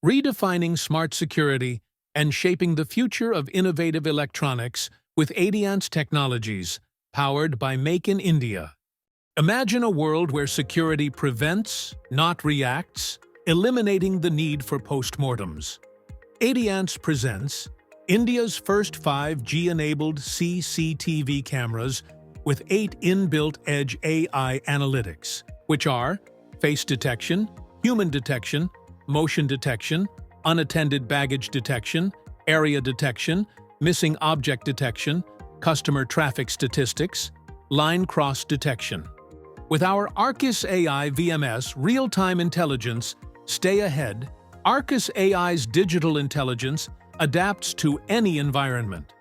redefining smart security and shaping the future of innovative electronics with Adiance Technologies, powered by Make in India. Imagine a world where security prevents, not reacts, eliminating the need for postmortems. Adiance presents India's first 5G-enabled CCTV cameras with 8 inbuilt edge AI analytics, which are face detection, human detection, motion detection, unattended baggage detection, area detection, missing object detection, customer traffic statistics, line cross detection. With our Arcus AI VMS real-time intelligence, stay ahead. Arcus AI's digital intelligence adapts to any environment.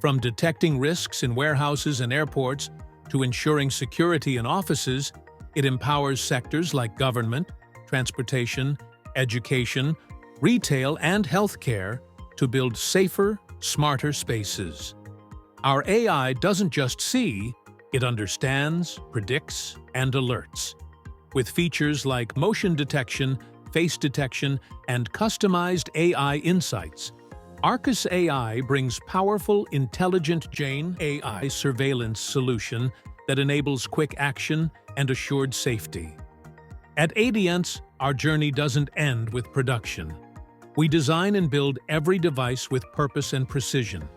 From detecting risks in warehouses and airports to ensuring security in offices, it empowers sectors like government, transportation, education, retail, and healthcare to build safer, smarter spaces. Our AI doesn't just see, it understands, predicts, and alerts. With features like motion detection, face detection, and customized AI insights, Arcus AI brings powerful, intelligent Gen AI surveillance solution that enables quick action and assured safety. At Adiance, our journey doesn't end with production. We design and build every device with purpose and precision,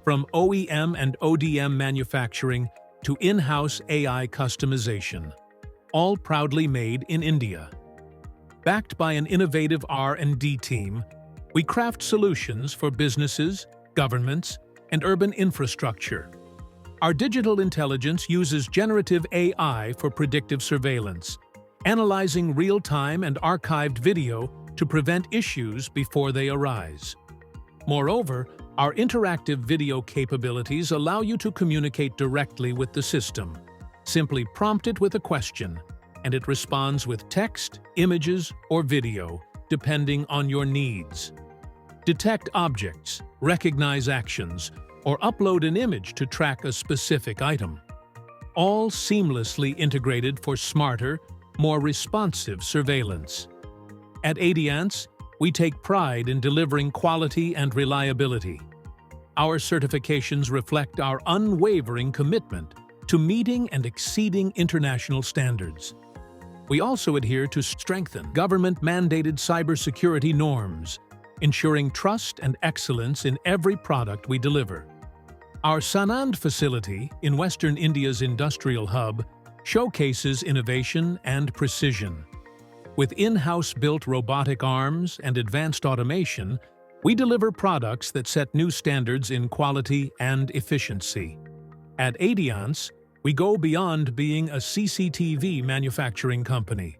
from OEM and ODM manufacturing to in-house AI customization, all proudly made in India. Backed by an innovative R&D team, we craft solutions for businesses, governments, and urban infrastructure. Our digital intelligence uses generative AI for predictive surveillance, analyzing real-time and archived video to prevent issues before they arise. Moreover, our interactive video capabilities allow you to communicate directly with the system. Simply prompt it with a question, and it responds with text, images, or video, depending on your needs. Detect objects, recognize actions, or upload an image to track a specific item. All seamlessly integrated for smarter, more responsive surveillance. At Adiance, we take pride in delivering quality and reliability. Our certifications reflect our unwavering commitment to meeting and exceeding international standards. We also adhere to strengthen government-mandated cybersecurity norms, ensuring trust and excellence in every product we deliver. Our Sanand facility in Western India's industrial hub showcases innovation and precision. With in-house built robotic arms and advanced automation, we deliver products that set new standards in quality and efficiency. At Adiance, we go beyond being a CCTV manufacturing company.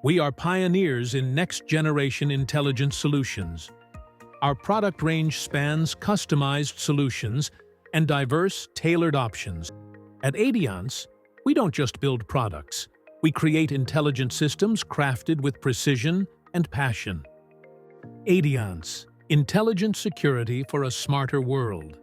We are pioneers in next-generation intelligence solutions. Our product range spans customized solutions and diverse, tailored options. At Adiance, we don't just build products. We create intelligent systems crafted with precision and passion. Adiance, intelligent security for a smarter world.